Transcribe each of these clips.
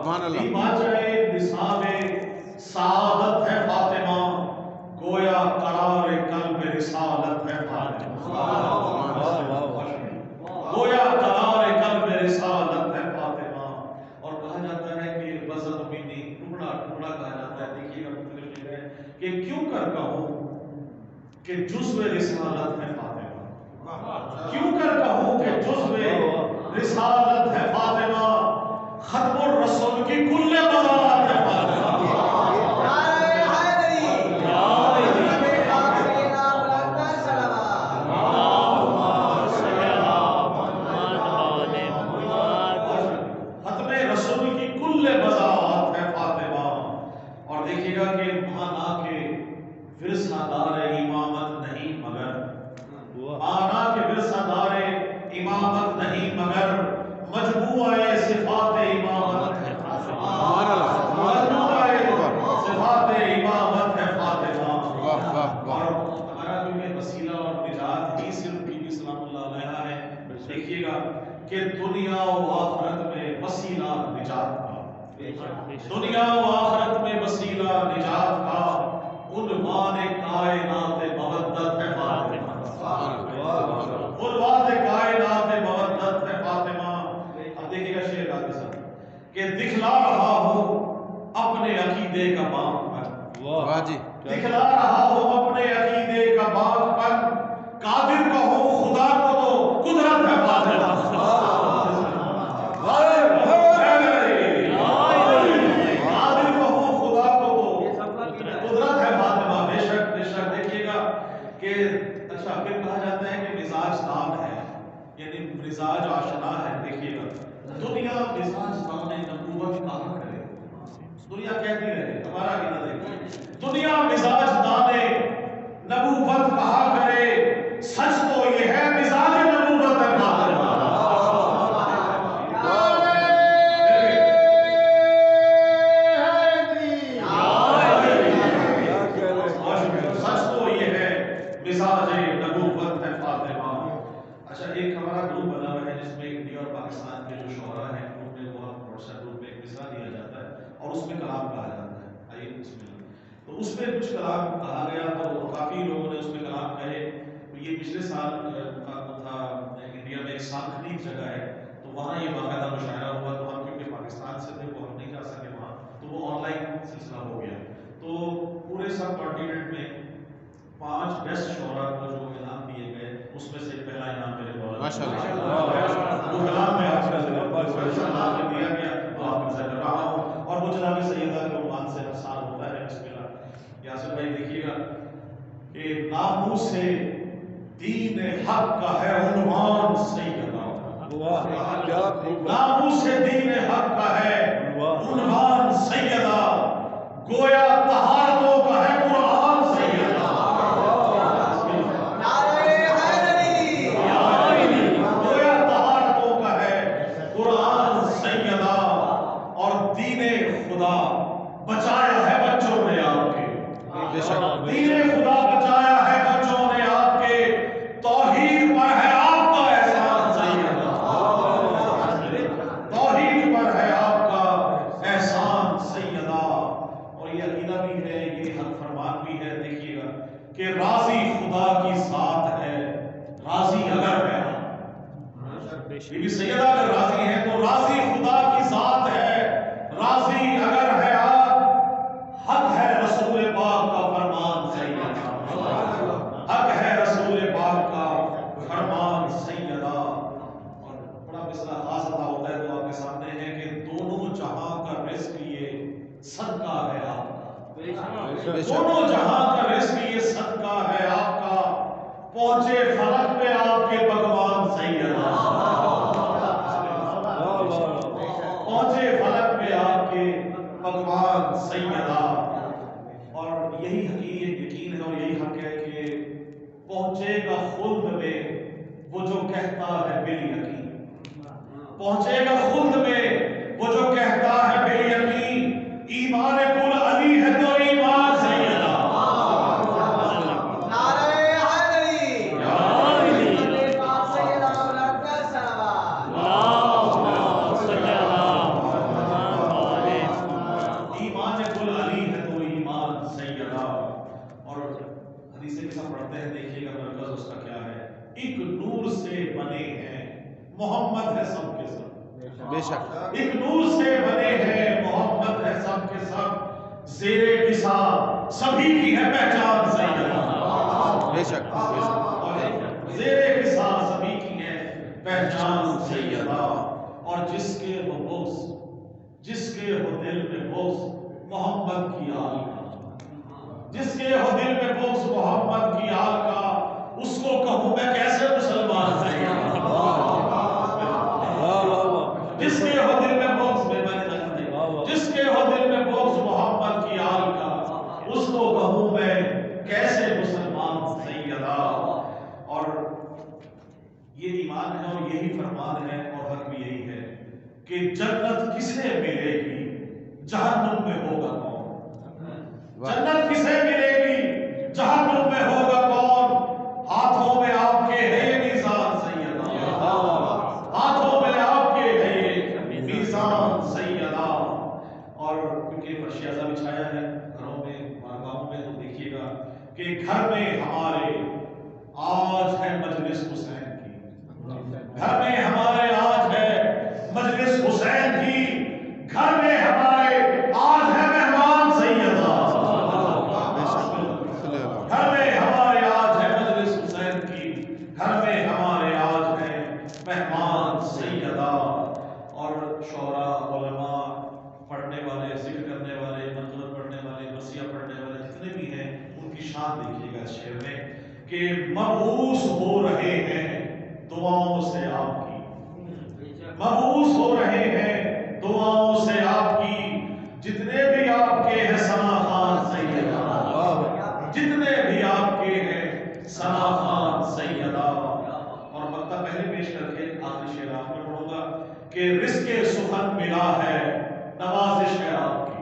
سبحان اللہ دیباچہ نصاب سعادت ہے فاطمہ، گویا قرار قلب رسالت ہے فاطمہ، گویا قرار قلب رسالت ہے فاطمہ۔ اور کہا جاتا ہے کہ بزد منی، ٹکڑا ٹکڑا کہا جاتا ہے، دیکھیے گا مختلف چیزیں ہیں کہ کیوں کر کہوں کہ جزو رسالت ہے فاطمہ، کیوں کر کہوں کہ جزو رسالت ہے فاطمہ، ختم الرسول کی کل بضاعت ہے فاطمہ۔ ختم رسول کی کل بضاعت ہے فاطمہ۔ اور دیکھیے گا کہ مانا کے ورثہ دار امامت نہیں مگر، مانا کے ورثہ دار امامت نہیں مگر، مجموعہ صفات امامت ہے فاطمہ، مجموعہ صفات امامت ہے فاطمہ۔ اور ہمارا کیونکہ وسیلہ اور نجات ہی صرف بی بی سلام اللہ علیہا ہے، دیکھیے گا کہ دنیا و آخرت میں وسیلہ نجات کا، دنیا و آخرت میں وسیلہ نجات کا، عنوان کائنات مودت ہے فاطمہ، عنوان کائنات مودت ہے فاطمہ۔ اب دیکھیے گا شعر کا قصہ کہ دکھلا رہا ہوں اپنے عقیدے کا باغ پر، واہ جی، دکھلا رہا ہوں اپنے عقیدے کا باغ پر، قادر کہوں خدا کو تو قدرت ہے فاطمہ، قادر کہوں خدا کو تو قدرت ہے فاطمہ۔ بے شک بے شک۔ دیکھیے گا کہ اچھا پھر کہا جاتا ہے کہ مزاج دان ہے، یعنی مزاج آشنا ہے۔ دیکھیے گا دنیا مزاج دان نبوت کہاں کرے، دنیا کہتی رہے، ہمارا بھی نہ دیکھیں، دنیا مزاج دانے نبوت کہا کرے، سچ تو یہ ہے مزاج نبوت ہے فاطمہ۔ سچ تو یہ ہے مزاج نبوت ہے فاطمہ۔ اچھا ایک ہمارا گروپ بنا ہوا ہے جس میں انڈیا اور پاکستان کے جو شعراء ہیں گروپ میں بہت واٹس ایپ گروپ میں ایک مصرع دیا جاتا ہے اور اس میں کلام کہا جاتا ہے۔ آئیے بسم اللہ۔ تو اس میں کچھ کلام کہا گیا تو کافی لوگوں نے اس میں کلام کہے۔ یہ پچھلے سال تھا انڈیا میں ایک سانکھنی جگہ ہے تو وہاں یہ باقاعدہ مشاعرہ ہوا، تو ہم کیونکہ پاکستان سے تھے وہ ہم نہیں جا سکے وہاں، تو وہ آن لائن سلسلہ ہو گیا۔ تو پورے سب کانٹیننٹ میں 5 بیسٹ شعراء کو جو انعام دیے گئے اس میں سے پہلا انعام میرے مولانا وہ کلام میں آپ کا دیا گیا تو آپ میں سے کر رہا ہوں، اور وہ جناب سیدہ کے عنوان سے افسان ہوتا ہے۔ بسم اللہ۔ یاسر بھائی دیکھیے گا کہ ناموس دین حق کا ہے عنوان سیدہ، ناموس دین حق کا ہے عنوان سیدہ، گویا طہارتوں کا ہے قرآن سیدہ، گویا طہارتوں کا ہے قرآن سیدہ، اور دین خدا بچایا ہے بچوں نے آپ کے، دین خدا بچایا ہے بچوں نے آپ کے، توحید پر ہے آپ کا احسان سیدہ، توحید پر ہے آپ کا احسان سیدہ۔ اور یہ عقیدہ بھی ہے، یہ حق فرمان بھی ہے۔ دیکھیے گا کہ راضی خدا کی ذات ہے، راضی اگر ہے بی بی سیدہ اگر راضی ہیں تو راضی خدا کی ذات ہے، راضی اگر ہے آپ، حق ہے رسول پاک کا فرمان سیدہ، حق ہے رسول پاک کا فرمان سیدہ۔ اور بڑا مسئلہ خاص ادا ہوتا ہے تو آپ کے سامنے ہے کہ دونوں جہاں کا رزق یہ صدقہ ہے آپ کا، دونوں جہاں کا رزق یہ صدقہ ہے آپ کا، پہنچے فلک پہ آپ کے پکوان سیدہ، پہنچے فلک پہ آپ کے پکوان سیدہ۔ اور یہی حقیقت یقین ہے اور یہی حق ہے کہ پہنچے گا خلد میں وہ جو کہتا ہے بال یقین، پہنچے گا خلد میں وہ جو کہتا ہے بال یقین، ایمان کل علی ہے تو ایمان سیدہ، پڑھتے ہیں دیکھیے گا مرکز اس کا کیا ہے. ایک نور سے بنے ہیں محمد ہے سب کے سب. بے شک. ایک نور سے بنے ہیں محمد ہے سب کے سب. زیر نثار سبھی کی ہے پہچان سیدہ. بے شک. بے شک. زیر نثار سبھی کی ہے پہچان سیدہ. اور جس کے وہ بغض جس کے ہو دل میں بغض محمد کی آل کا. جس کے ہو دل میں بغض محمد کی آل کا اس کو کہوں میں کیسے مسلمان سیدہ. جس کے ہو دل میں بغض جس کے ہو دل میں بغض محمد کی آل کا اس کو کہوں میں کیسے مسلمان سیدہ. اور یہ ایمان ہے اور یہی فرمان ہے اور حق بھی یہی ہے کہ جنت کسے ملے گی جہنم میں ہوگا کون. جنت کسے ملے گی جہنم میں ہوگا کون. ہاتھوں میں آپ کے ہے میزان سیدہ. ہاتھوں میں آپ کے ہے میزان سیدہ. اور کیونکہ فرش اعظم بچھایا ہے گھروں میں بارگاہوں میں تو دیکھیے گا کہ گھر میں ہمارے آج ہے مجلس حسین کی. گھر میں ہمارے آج ہے مجلس حسین کی. گھر میں ہمارے آج ہے مہمان سیدہ. گھر میں ہمارے آج ہے مجلس حسین کی. گھر میں ہمارے آج ہے مہمان سیدہ. اور شعراء علماء پڑھنے والے ذکر کرنے والے منقبت پڑھنے والے مرثیہ پڑھنے والے جتنے بھی ہیں ان کی شان دیکھیے گا اس شعر میں کہ مبعوث ہو رہے ہیں دعاؤں سے آپ کی. مبعوث ہو رہے ہیں دعاؤں سے آپ کی. جتنے بھی آپ کے ہیں ثنا خان سیدہ. جتنے بھی آپ کے ہیں ثنا خان سیدہ. اور مقطع پہلے پیش کر کے آخری شعر آپ میں پڑھوں گا کہ رزق سخن ملا ہے نوازش ہے آپ کی.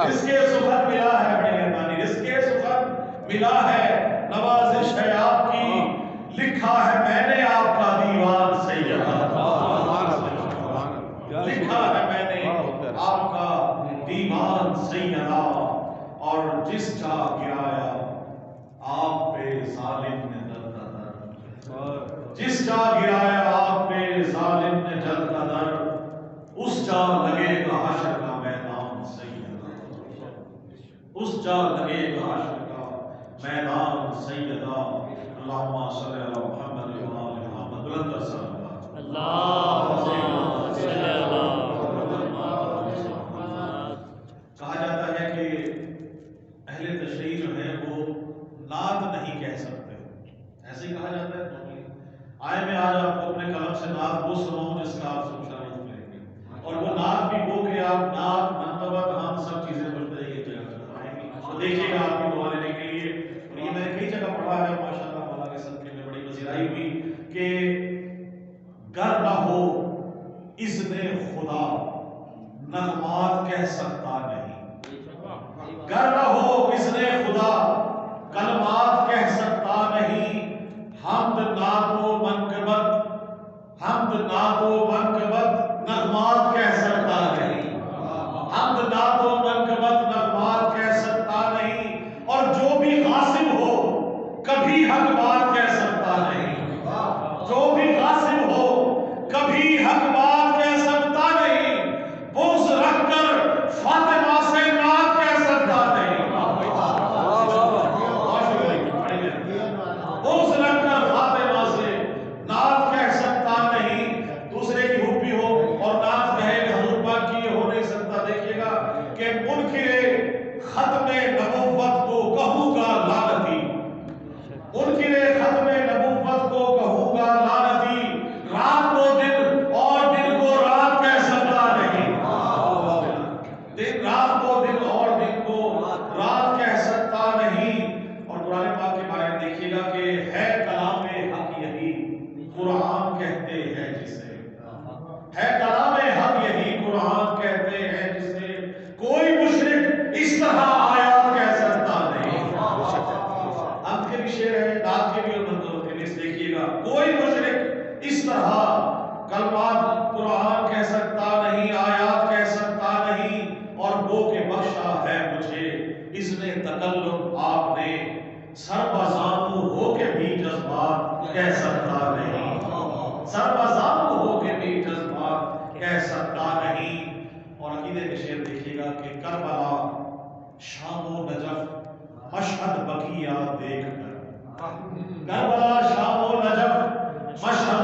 رزق سخن ملا ہے بڑی مہربانی. رزق سخن ملا ہے نوازش ہے آپ کی. لکھا ہے میں نے آپ کا دیوان سیدہ. لکھا ہے میں نے آپ کا دیوان سیدہ. اور جس جا گرایا آپ پہ ظالم نے دل کا در. جس جا گرایا آپ پہ ظالم نے دل کا در اس جا لگے گا حشر کا میدان سیدہ. اس جا لگے گا حشر کا میدان سیدہ. اللہم صلی علی محمد و آل محمد. بلند السلام اللہم صلی علی محمد. کہا جاتا ہے کہ اہل تشریح جو ہے وہ نعت نہیں کہہ سکتے. ایسے ہی کہا جاتا ہے. آئے میں آج آپ کو اپنے قلم سے نعت وہ سناؤں جس کا آپ سب شامل کریں گے. اور وہ نعت بھی وہ کہ آپ نعت منقبت ہم سب چیزیں پڑھتے رہیے تو دیکھیے گا آپ کی دعا لینے کے لیے. اور یہ میں نے کئی جگہ پڑھا ہے ماشاءاللہ مولا کے صدقے میں بڑی پذیرائی ہوئی کہ گر نہ ہو اذن خدا نغمات کہہ سکتا نہیں. گر نہ ہو اذن خدا کلمات کہہ سکتا نہیں. حمد نعت و منقبت حمد نعت و منقبت نغمات کہہ سکتا نہیں. حمد نعت و منقبت نغمات کہہ سکتا نہیں. اور جو بھی غاصب ہو کبھی حق بات کہہ سکتا نہیں. جو بھی غاصب ہو کبھی حق بات کہہ سکتا نہیں. بغض رکھ کر فاطمہ سے نعت کہہ سکتا نہیں. بغض رکھ کر فاطمہ سے نعت کہہ سکتا نہیں. دوسرے کی حبی ہو اور نعت کہے حضور پاک کی ہو نہیں سکتا. دیکھیے گا کہ منکر ختم نبوت کو کہوں گا لعنتی. منکر ختم نبوت کو کہوں گا لعنتی. رات کو دن اور دن کو رات کہہ سکتا نہیں. دن رات کو دن اور دن کو رات کہہ سکتا نہیں. اور قرآن پاک کے بارے میں دیکھیے گا کہ ہے کلام حق یہی قرآن کہتے ہیں جسے. ہے کلام حق یہی قرآن کہتے ہیں جسے. کوئی مشرک اس طرح آیات کہہ سکتا نہیں. آپ کے بھی شعر ہے نعت کے بھی اور منقبت کے بھی. دیکھیے گا کوئی مشرک اس طرح کلمات قرآن کہہ سکتا نہیں آیات کہہ سکتا نہیں. اور وہ کہ بخشا ہے مجھے اذن تکلم آپ نے سربازاں کے شعر دیکھیے گا کہ کربلا شام و نجف مشہد بقیہ دیکھ کر، کربلا شام و نجف مشہد